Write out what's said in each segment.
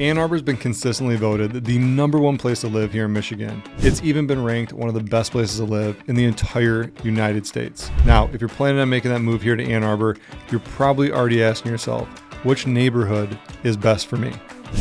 Ann Arbor has been consistently voted the #1 place to live here in Michigan. It's even been ranked one of the best places to live in the entire United States. Now, if you're planning on making that move here to Ann Arbor, you're probably already asking yourself, which neighborhood is best for me?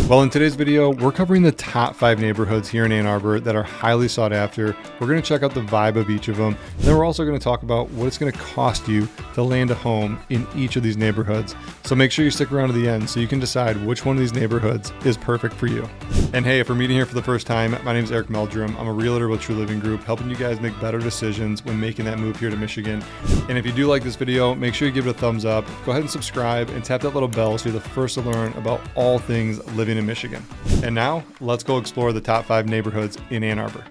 Well, in today's video, we're covering the top 5 neighborhoods here in Ann Arbor that are highly sought after. We're going to check out the vibe of each of them. And then we're also going to talk about what it's going to cost you to land a home in each of these neighborhoods. So make sure you stick around to the end so you can decide which one of these neighborhoods is perfect for you. And hey, if we're meeting here for the first time, my name is Eric Meldrum. I'm a realtor with True Living Group, helping you guys make better decisions when making that move here to Michigan. And if you do like this video, make sure you give it a thumbs up. Go ahead and subscribe and tap that little bell so you're the first to learn about all things living in Michigan. And now let's go explore the top 5 neighborhoods in Ann Arbor.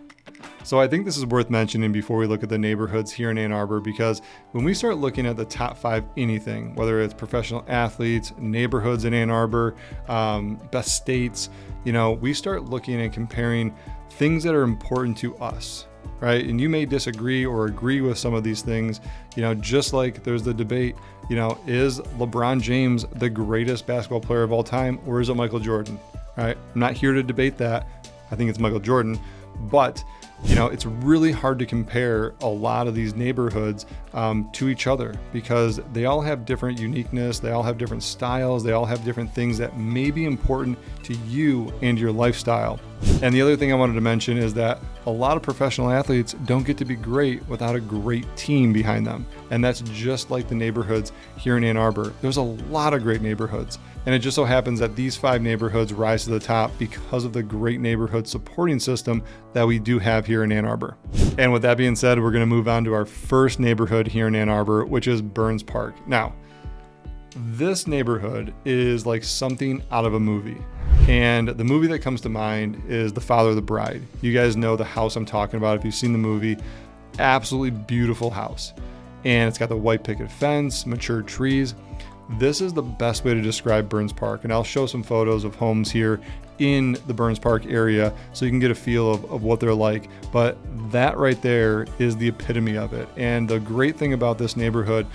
So I think this is worth mentioning before we look at the neighborhoods here in Ann Arbor, because when we start looking at the top 5 anything, whether it's professional athletes, neighborhoods in Ann Arbor, best states, we start looking and comparing things that are important to us, right? And you may disagree or agree with some of these things, just like there's the debate, is LeBron James the greatest basketball player of all time, or is it Michael Jordan, right? I'm not here to debate that. I think it's Michael Jordan, but it's really hard to compare a lot of these neighborhoods to each other because they all have different uniqueness, they all have different styles, they all have different things that may be important to you and your lifestyle. And the other thing I wanted to mention is that a lot of professional athletes don't get to be great without a great team behind them. And that's just like the neighborhoods here in Ann Arbor. There's a lot of great neighborhoods. And it just so happens that these 5 neighborhoods rise to the top because of the great neighborhood supporting system that we do have here in Ann Arbor. And with that being said, we're going to move on to our first neighborhood here in Ann Arbor, which is Burns Park. Now, this neighborhood is like something out of a movie. And the movie that comes to mind is The Father of the Bride. You guys know the house I'm talking about if you've seen the movie. Absolutely beautiful house. And it's got the white picket fence, mature trees. This is the best way to describe Burns Park. And I'll show some photos of homes here in the Burns Park area so you can get a feel of what they're like. But that right there is the epitome of it. And the great thing about this neighborhood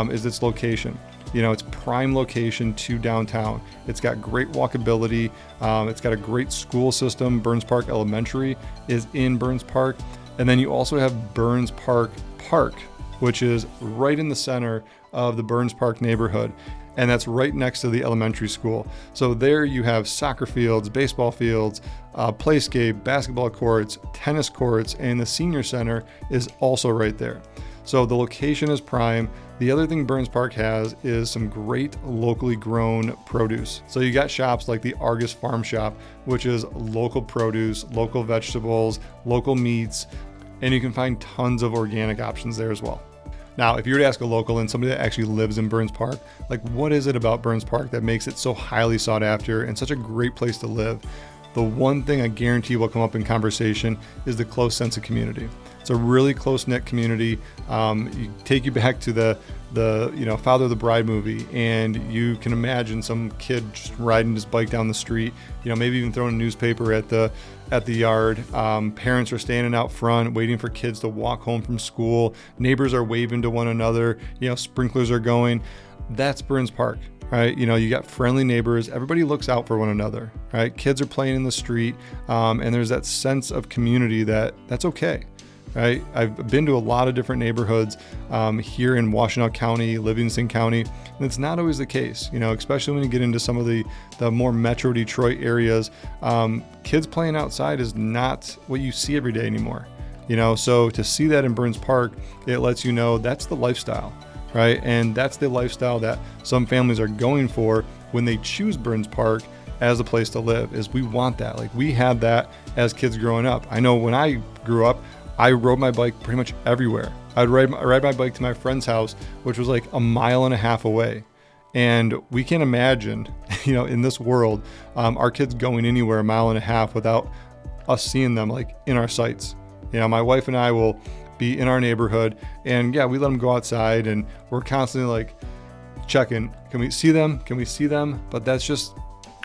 is its location. It's prime location to downtown. It's got great walkability. It's got a great school system. Burns Park Elementary is in Burns Park. And then you also have Burns Park Park, which is right in the center of the Burns Park neighborhood. And that's right next to the elementary school. So there you have soccer fields, baseball fields, playscape, basketball courts, tennis courts, and the senior center is also right there. So the location is prime. The other thing Burns Park has is some great locally grown produce. So you got shops like the Argus Farm Shop, which is local produce, local vegetables, local meats, and you can find tons of organic options there as well. Now, if you were to ask a local and somebody that actually lives in Burns Park, like what is it about Burns Park that makes it so highly sought after and such a great place to live? The one thing I guarantee will come up in conversation is the close sense of community. It's a really close-knit community. You take you back to the Father of the Bride movie, and you can imagine some kid just riding his bike down the street, maybe even throwing a newspaper at the yard. Parents are standing out front waiting for kids to walk home from school. Neighbors are waving to one another. Sprinklers are going. That's Burns Park. Right, you got friendly neighbors. Everybody looks out for one another. Right, kids are playing in the street, and there's that sense of community that's okay. Right, I've been to a lot of different neighborhoods here in Washtenaw County, Livingston County, and it's not always the case. Especially when you get into some of the more Metro Detroit areas, kids playing outside is not what you see every day anymore. So to see that in Burns Park, it lets you know that's the lifestyle. Right, and that's the lifestyle that some families are going for when they choose Burns Park as a place to live. Is we want that. Like we had that as kids growing up. I know when I grew up, I rode my bike pretty much everywhere. I'd ride my bike to my friend's house, which was like a mile and a half away. And we can't imagine, in this world, our kids going anywhere a mile and a half without us seeing them like in our sights. My wife and I will be in our neighborhood, and we let them go outside, and we're constantly like checking, can we see them, but that's just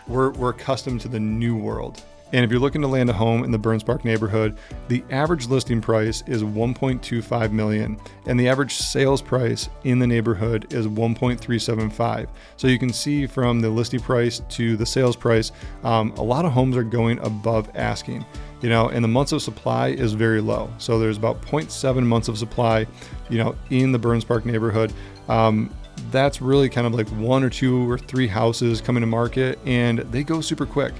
we're accustomed to the new world. And if you're looking to land a home in the Burns Park neighborhood, the average listing price is $1.25 million, and the average sales price in the neighborhood is $1.375. So you can see from the listing price to the sales price, a lot of homes are going above asking. And the months of supply is very low. So there's about 0.7 months of supply, in the Burns Park neighborhood. That's really kind of like 1 or 2 or 3 houses coming to market, and they go super quick.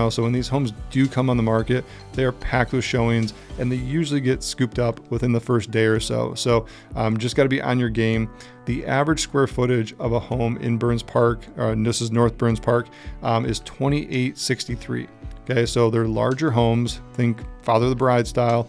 So when these homes do come on the market, they are packed with showings, and they usually get scooped up within the first day or so. So just got to be on your game. The average square footage of a home in Burns Park, and this is North Burns Park, is 2863. Okay, so they're larger homes. Think Father of the Bride style,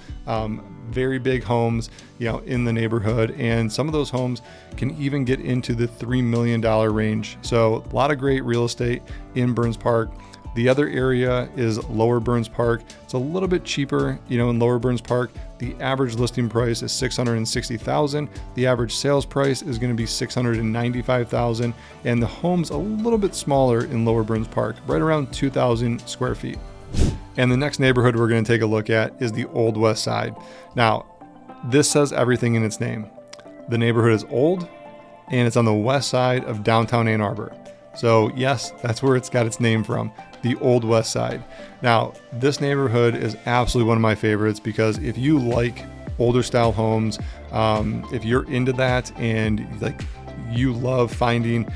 very big homes, in the neighborhood. And some of those homes can even get into the $3 million range. So a lot of great real estate in Burns Park. The other area is Lower Burns Park. It's a little bit cheaper, in Lower Burns Park. The average listing price is $660,000. The average sales price is going to be $695,000, and the home's a little bit smaller in Lower Burns Park, right around 2,000 square feet. And the next neighborhood we're going to take a look at is the Old West Side. Now, this says everything in its name. The neighborhood is old, and it's on the west side of downtown Ann Arbor. So yes, that's where it's got its name from, the Old West Side. Now, this neighborhood is absolutely one of my favorites because if you like older style homes, if you're into that and you love finding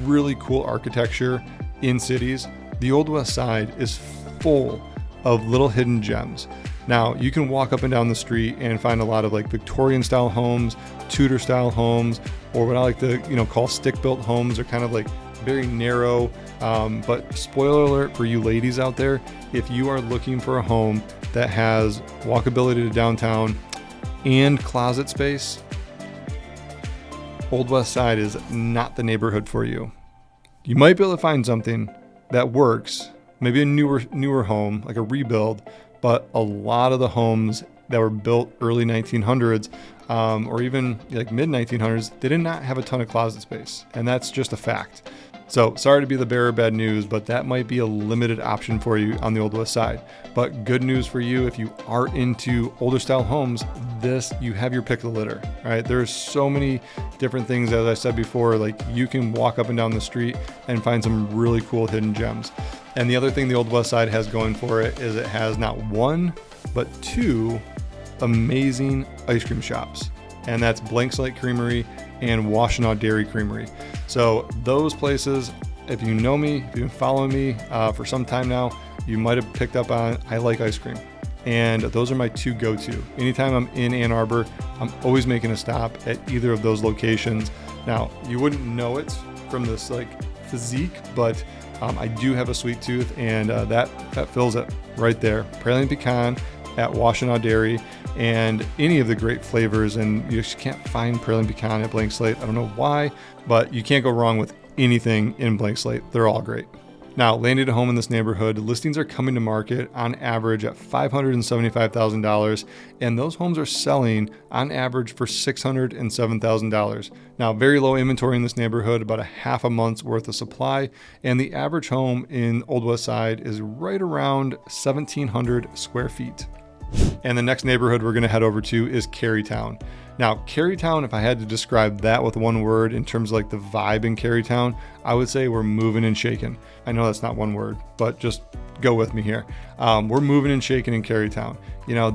really cool architecture in cities, the Old West Side is full of little hidden gems. Now, you can walk up and down the street and find a lot of Victorian style homes, Tudor style homes, or what I like to call stick built homes. They're kind of very narrow, but spoiler alert for you ladies out there, if you are looking for a home that has walkability to downtown and closet space, Old West Side is not the neighborhood for you. You might be able to find something that works, maybe a newer home, like a rebuild, but a lot of the homes that were built early 1900s or even mid 1900s, they did not have a ton of closet space, and that's just a fact. So sorry to be the bearer of bad news, but that might be a limited option for you on the Old West Side. But good news for you, if you are into older style homes, you have your pick of the litter, right? There's so many different things, as I said before, you can walk up and down the street and find some really cool hidden gems. And the other thing the Old West Side has going for it is it has not 1, but 2 amazing ice cream shops. And that's Blank Slate Creamery and Washtenaw Dairy Creamery. So those places, if you know me, if you've been following me for some time now, you might have picked up on I like ice cream. And those are my 2 go-to. Anytime I'm in Ann Arbor, I'm always making a stop at either of those locations. Now, you wouldn't know it from this physique, but I do have a sweet tooth, and that fills it right there. Praline pecan at Washtenaw Dairy, and any of the great flavors, and you just can't find praline pecan at Blank Slate. I don't know why, but you can't go wrong with anything in Blank Slate. They're all great. Now, landing a home in this neighborhood, listings are coming to market on average at $575,000, and those homes are selling on average for $607,000. Now, very low inventory in this neighborhood, about a half a month's worth of supply, and the average home in Old West Side is right around 1,700 square feet. And the next neighborhood we're going to head over to is Kerrytown. Now, Kerrytown, if I had to describe that with one word in terms of the vibe in Kerrytown, I would say we're moving and shaking. I know that's not one word, but just go with me here. We're moving and shaking in Kerrytown.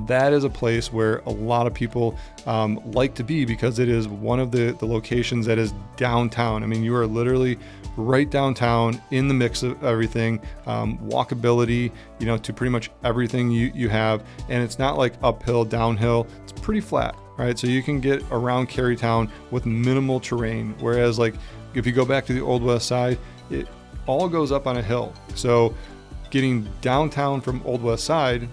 That is a place where a lot of people like to be because it is one of the locations that is downtown. I mean, you are literally right downtown in the mix of everything, walkability, to pretty much everything you have. And it's not uphill, downhill. It's pretty flat, right? So you can get around Kerrytown with minimal terrain. Whereas if you go back to the Old West Side, it all goes up on a hill. So getting downtown from Old West Side,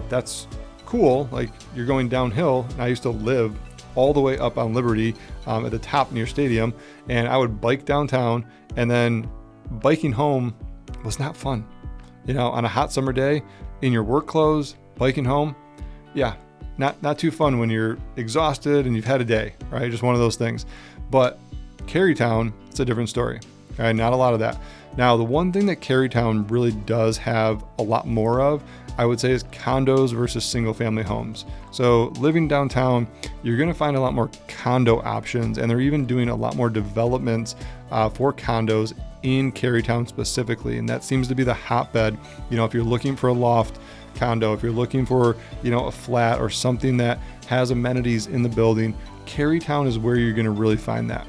that's cool. You're going downhill. And I used to live all the way up on Liberty at the top near Stadium, and I would bike downtown, and then biking home was not fun. On a hot summer day in your work clothes, biking home, yeah, not too fun when you're exhausted and you've had a day, right? Just one of those things. But Kerrytown, it's a different story. Right? Not a lot of that. Now, the one thing that Kerrytown really does have a lot more of, I would say, is condos versus single family homes. So living downtown, you're going to find a lot more condo options, and they're even doing a lot more developments for condos in Kerrytown specifically. And that seems to be the hotbed. If you're looking for a loft condo, if you're looking for, a flat or something that has amenities in the building, Kerrytown is where you're going to really find that.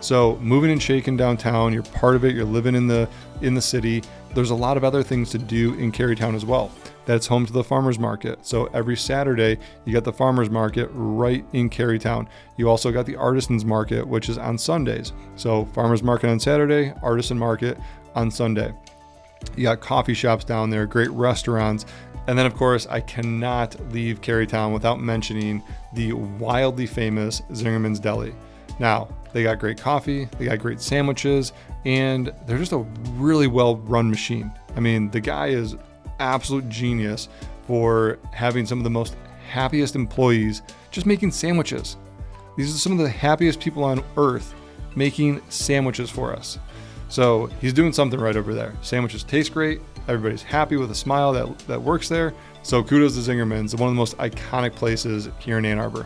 So moving and shaking downtown, you're part of it, you're living in the city. There's a lot of other things to do in Kerrytown as well. That's home to the farmers market. So every Saturday, you got the farmers market right in Kerrytown. You also got the artisans market, which is on Sundays. So farmers market on Saturday, artisan market on Sunday. You got coffee shops down there, great restaurants. And then, of course, I cannot leave Kerrytown without mentioning the wildly famous Zingerman's Deli. Now, they got great coffee, they got great sandwiches, and they're just a really well-run machine. I mean, the guy is absolute genius for having some of the most happiest employees just making sandwiches. These are some of the happiest people on earth making sandwiches for us. So he's doing something right over there. Sandwiches taste great. Everybody's happy with a smile that works there. So kudos to Zingerman's, one of the most iconic places here in Ann Arbor.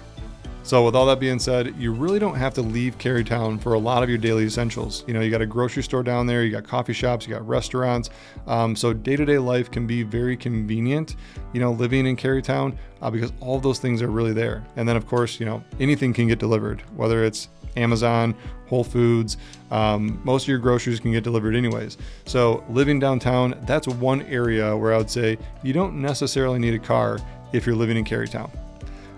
So with all that being said, you really don't have to leave Kerrytown for a lot of your daily essentials. You got a grocery store down there, you got coffee shops, you got restaurants. So day-to-day life can be very convenient, living in Kerrytown, because all of those things are really there. And then of course, anything can get delivered, whether it's Amazon, Whole Foods, most of your groceries can get delivered anyways. So living downtown, that's one area where I would say you don't necessarily need a car if you're living in Kerrytown.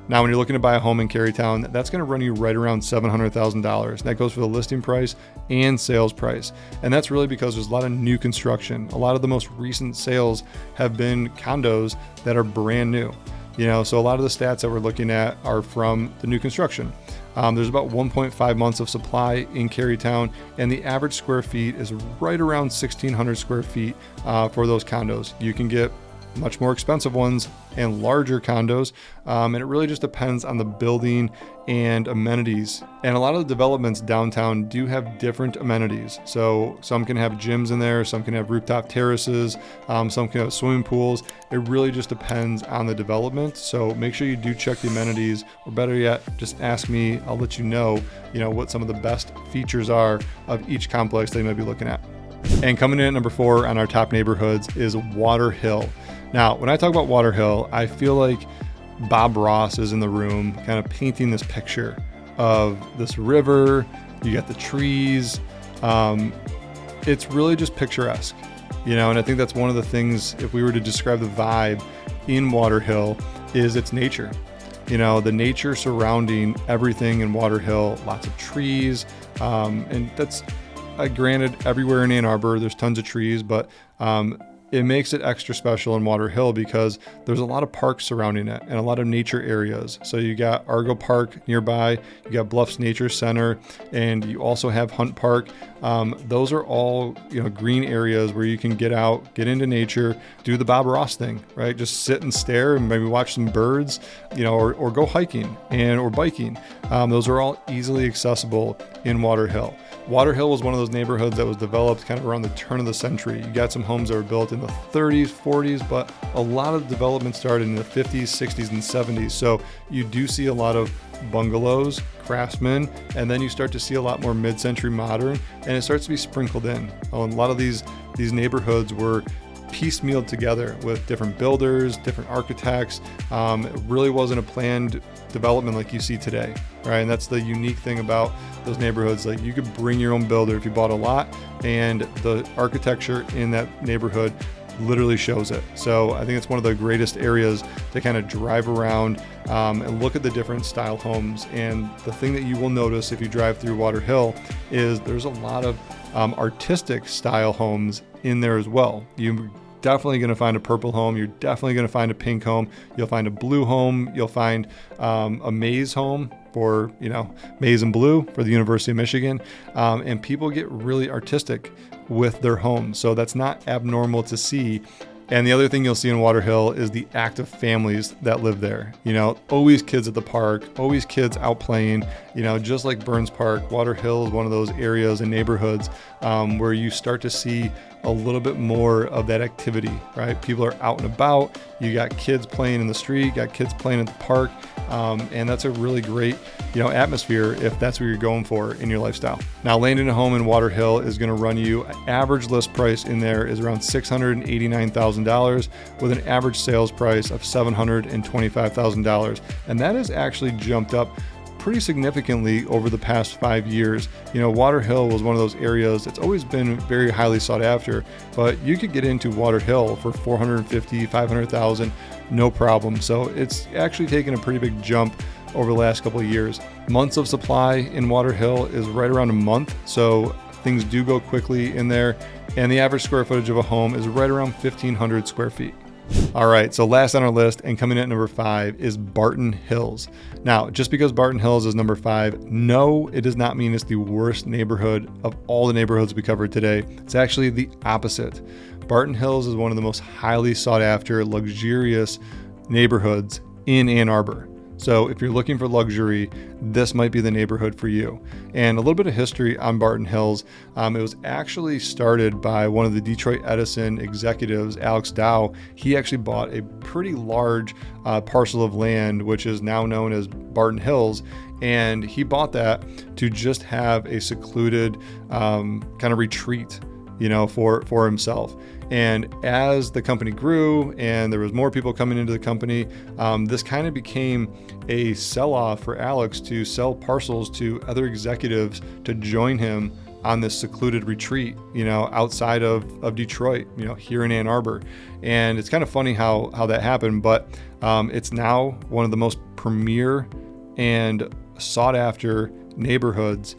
Now, when you're looking to buy a home in Kerrytown, that's going to run you right around $700,000. That goes for the listing price and sales price. And that's really because there's a lot of new construction. A lot of the most recent sales have been condos that are brand new. So a lot of the stats that we're looking at are from the new construction. There's about 1.5 months of supply in Kerrytown, and the average square feet is right around 1,600 square feet for those condos. You can get much more expensive ones and larger condos. And it really just depends on the building and amenities. And a lot of the developments downtown do have different amenities. So some can have gyms in there, some can have rooftop terraces, some can have swimming pools. It really just depends on the development. So make sure you do check the amenities, or better yet, just ask me. I'll let you know, what some of the best features are of each complex they might be looking at. And coming in at number 4 on our top neighborhoods is Water Hill. Now, when I talk about Water Hill, I feel like Bob Ross is in the room kind of painting this picture of this river. You got the trees. It's really just picturesque, and I think that's one of the things, if we were to describe the vibe in Water Hill, is its nature. The nature surrounding everything in Water Hill, lots of trees, and that's granted, everywhere in Ann Arbor, there's tons of trees, but it makes it extra special in Water Hill because there's a lot of parks surrounding it and a lot of nature areas. So you got Argo Park nearby, you got Bluffs Nature Center, and you also have Hunt Park. Those are all, green areas where you can get out, get into nature, do the Bob Ross thing, right? Just sit and stare and maybe watch some birds, or go hiking or biking. Those are all easily accessible in Water Hill. Water Hill was one of those neighborhoods that was developed kind of around the turn of the century. You got some homes that were built in the 30s, 40s, but a lot of development started in the 50s, 60s, and 70s. So you do see a lot of bungalows, craftsmen, and then you start to see a lot more mid-century modern, and it starts to be sprinkled in. A lot of these neighborhoods were piecemealed together with different builders, different architects. It really wasn't a planned development like you see today, right? And that's the unique thing about those neighborhoods. Like, you could bring your own builder if you bought a lot, and the architecture in that neighborhood literally shows it. So I think it's one of the greatest areas to kind of drive around and look at the different style homes. And the thing that you will notice if you drive through Water Hill is there's a lot of artistic style homes in there as well. You're definitely going to find a purple home. You're definitely going to find a pink home. You'll find a blue home. You'll find a maize home for, maize and blue for the University of Michigan. And people get really artistic with their homes. So that's not abnormal to see And the other thing you'll see in Water Hill is the active families that live there. You know, always kids at the park, always kids out playing. You know, just like Burns Park, Water Hill is one of those areas and neighborhoods where you start to see a little bit more of that activity, right? People are out and about. You got kids playing in the street, got kids playing at the park. And that's a really great, atmosphere if that's what you're going for in your lifestyle. Now, landing a home in Water Hill is going to run you, an average list price in there is around $689,000 with an average sales price of $725,000. And that has actually jumped up pretty significantly over the past 5 years. Water Hill was one of those areas that's always been very highly sought after, but you could get into Water Hill for $450,000, $500,000, no problem. So it's actually taken a pretty big jump over the last couple of years. Months of supply in Water Hill is right around a month, so things do go quickly in there, and the average square footage of a home is right around 1,500 square feet. All right, so last on our list and coming in at number 5 is Barton Hills. Now, just because Barton Hills is number 5, no, it does not mean it's the worst neighborhood of all the neighborhoods we covered today. It's actually the opposite. Barton Hills is one of the most highly sought after, luxurious neighborhoods in Ann Arbor. So if you're looking for luxury, this might be the neighborhood for you. And a little bit of history on Barton Hills. It was actually started by one of the Detroit Edison executives, Alex Dow. He actually bought a pretty large parcel of land, which is now known as Barton Hills. And he bought that to just have a secluded kind of retreat, for himself. And as the company grew and there was more people coming into the company, this kind of became a sell-off for Alex to sell parcels to other executives to join him on this secluded retreat, outside of Detroit, here in Ann Arbor. And it's kind of funny how that happened, but it's now one of the most premier and sought after neighborhoods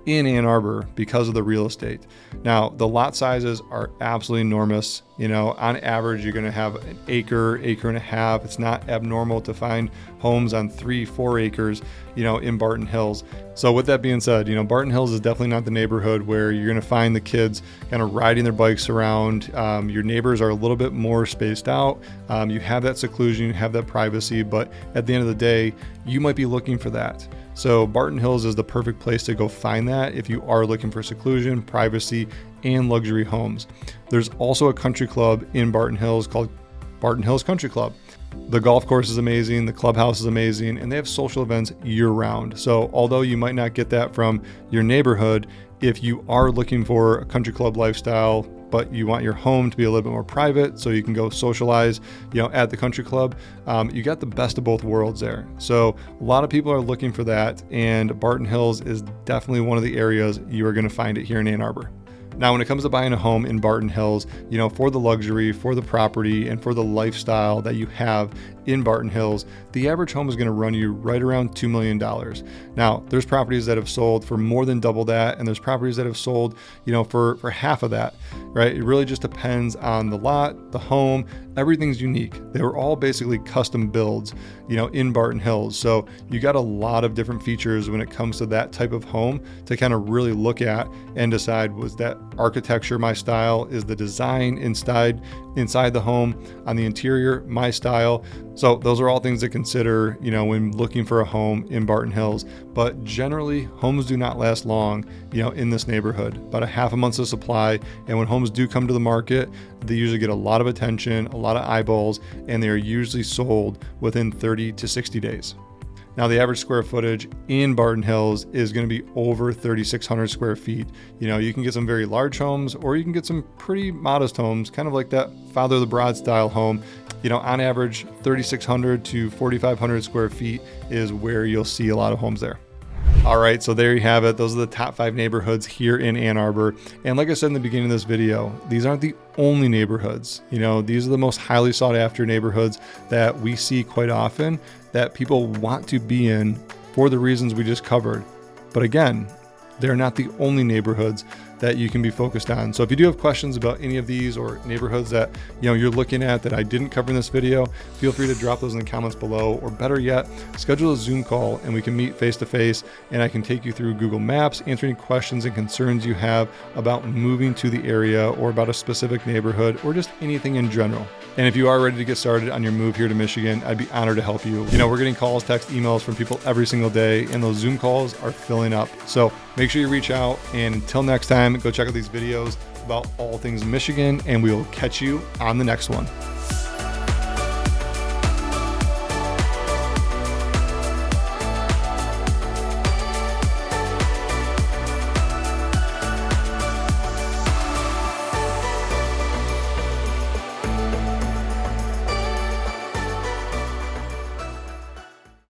in Ann Arbor because of the real estate. Now, the lot sizes are absolutely enormous. On average, you're going to have an acre and a half. It's not abnormal to find homes on 3-4 acres, in Barton Hills. So with that being said, Barton Hills is definitely not the neighborhood where you're going to find the kids kind of riding their bikes around. Your neighbors are a little bit more spaced out. You have that seclusion, you have that privacy, but at the end of the day, you might be looking for that. So Barton Hills is the perfect place to go find that if you are looking for seclusion, privacy, and luxury homes. There's also a country club in Barton Hills called Barton Hills Country Club. The golf course is amazing, the clubhouse is amazing, and they have social events year-round. So although you might not get that from your neighborhood, if you are looking for a country club lifestyle, but you want your home to be a little bit more private so you can go socialize, at the country club, you got the best of both worlds there. So a lot of people are looking for that, and Barton Hills is definitely one of the areas you are going to find it here in Ann Arbor. Now, when it comes to buying a home in Barton Hills, for the luxury, for the property, and for the lifestyle that you have in Barton Hills, the average home is going to run you right around $2 million. Now, there's properties that have sold for more than double that, and there's properties that have sold, for half of that, right? It really just depends on the lot, the home, everything's unique. They were all basically custom builds, in Barton Hills. So you got a lot of different features when it comes to that type of home to kind of really look at and decide, was that architecture my style? Is the design inside the home, on the interior, my style? So those are all things to consider, when looking for a home in Barton Hills. But generally, homes do not last long, in this neighborhood. About a half a month's of supply. And when homes do come to the market, they usually get a lot of attention, a lot of eyeballs, and they are usually sold within 30 to 60 days. Now, the average square footage in Barton Hills is going to be over 3,600 square feet. You can get some very large homes, or you can get some pretty modest homes, kind of like that Father of the Bride style home. On average, 3,600 to 4,500 square feet is where you'll see a lot of homes there. All right, so there you have it. Those are the top 5 neighborhoods here in Ann Arbor. And like I said in the beginning of this video, these aren't the only neighborhoods. These are the most highly sought after neighborhoods that we see quite often, that people want to be in for the reasons we just covered. But again, they're not the only neighborhoods that you can be focused on. So if you do have questions about any of these or neighborhoods that you're looking at that I didn't cover in this video, feel free to drop those in the comments below, or better yet, schedule a Zoom call and we can meet face to face and I can take you through Google Maps, answer any questions and concerns you have about moving to the area or about a specific neighborhood or just anything in general. And if you are ready to get started on your move here to Michigan, I'd be honored to help you. We're getting calls, text, emails from people every single day, and those Zoom calls are filling up. So make sure you reach out, and until next time, go check out these videos about all things Michigan, and we will catch you on the next one.